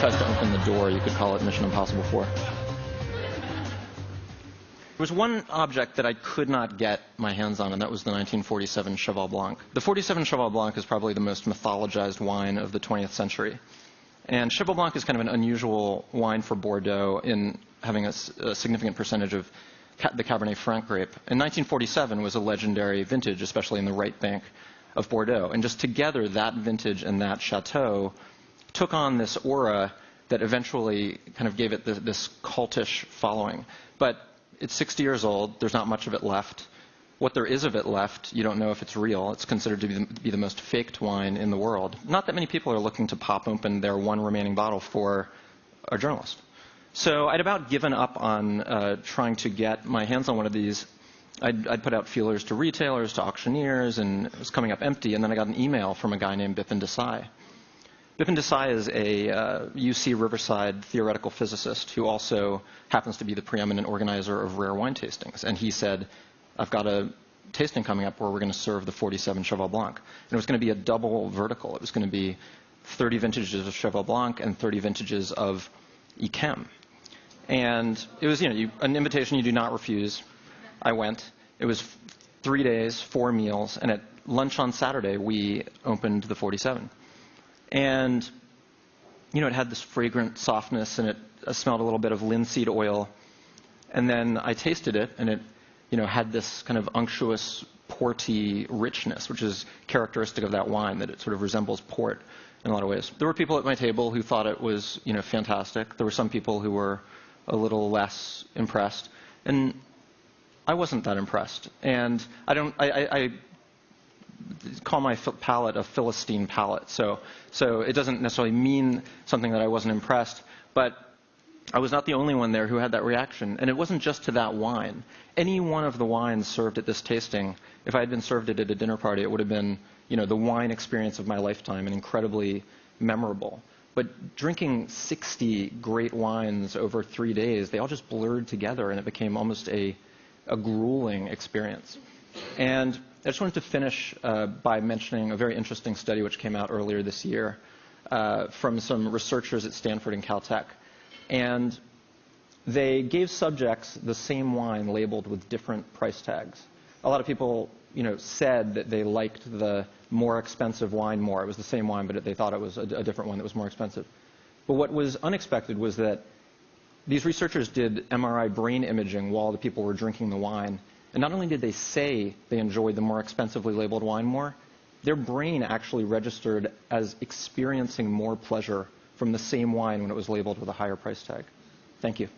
tries to open the door, you could call it Mission Impossible 4. There was one object that I could not get my hands on, and that was the 1947 Cheval Blanc. The 47 Cheval Blanc is probably the most mythologized wine of the 20th century. And Cheval Blanc is kind of an unusual wine for Bordeaux in having a significant percentage of the Cabernet Franc grape. And 1947 was a legendary vintage, especially in the right bank of Bordeaux. And just together, that vintage and that chateau took on this aura that eventually kind of gave it this cultish following. But it's 60 years old. There's not much of it left. What there is of it left, you don't know if it's real. It's considered to be the most faked wine in the world. Not that many people are looking to pop open their one remaining bottle for a journalist. So I'd about given up on trying to get my hands on one of these. I'd put out feelers to retailers, to auctioneers, and it was coming up empty. And then I got an email from a guy named Bipin Desai. Bipin Desai is a UC Riverside theoretical physicist who also happens to be the preeminent organizer of rare wine tastings. And he said, I've got a tasting coming up where we're going to serve the 47 Cheval Blanc. And it was going to be a double vertical. It was going to be 30 vintages of Cheval Blanc and 30 vintages of Yquem. And it was, an invitation you do not refuse. I went. It was 3 days, 4 meals, and at lunch on Saturday, we opened the 47. And, it had this fragrant softness, and it smelled a little bit of linseed oil. And then I tasted it, and it, had this kind of unctuous, porty richness, which is characteristic of that wine, that it sort of resembles port in a lot of ways. There were people at my table who thought it was, fantastic. There were some people who were a little less impressed. And I wasn't that impressed. And I call my palate a Philistine palate. So it doesn't necessarily mean something that I wasn't impressed, but I was not the only one there who had that reaction. And it wasn't just to that wine. Any one of the wines served at this tasting, if I had been served it at a dinner party, it would have been, the wine experience of my lifetime and incredibly memorable. But drinking 60 great wines over 3 days, they all just blurred together, and it became almost a grueling experience. And I just wanted to finish by mentioning a very interesting study which came out earlier this year from some researchers at Stanford and Caltech. And they gave subjects the same wine labeled with different price tags. A lot of people, said that they liked the more expensive wine more. It was the same wine, but they thought it was a different one that was more expensive. But what was unexpected was that these researchers did MRI brain imaging while the people were drinking the wine. And not only did they say they enjoyed the more expensively labeled wine more, their brain actually registered as experiencing more pleasure from the same wine when it was labeled with a higher price tag. Thank you.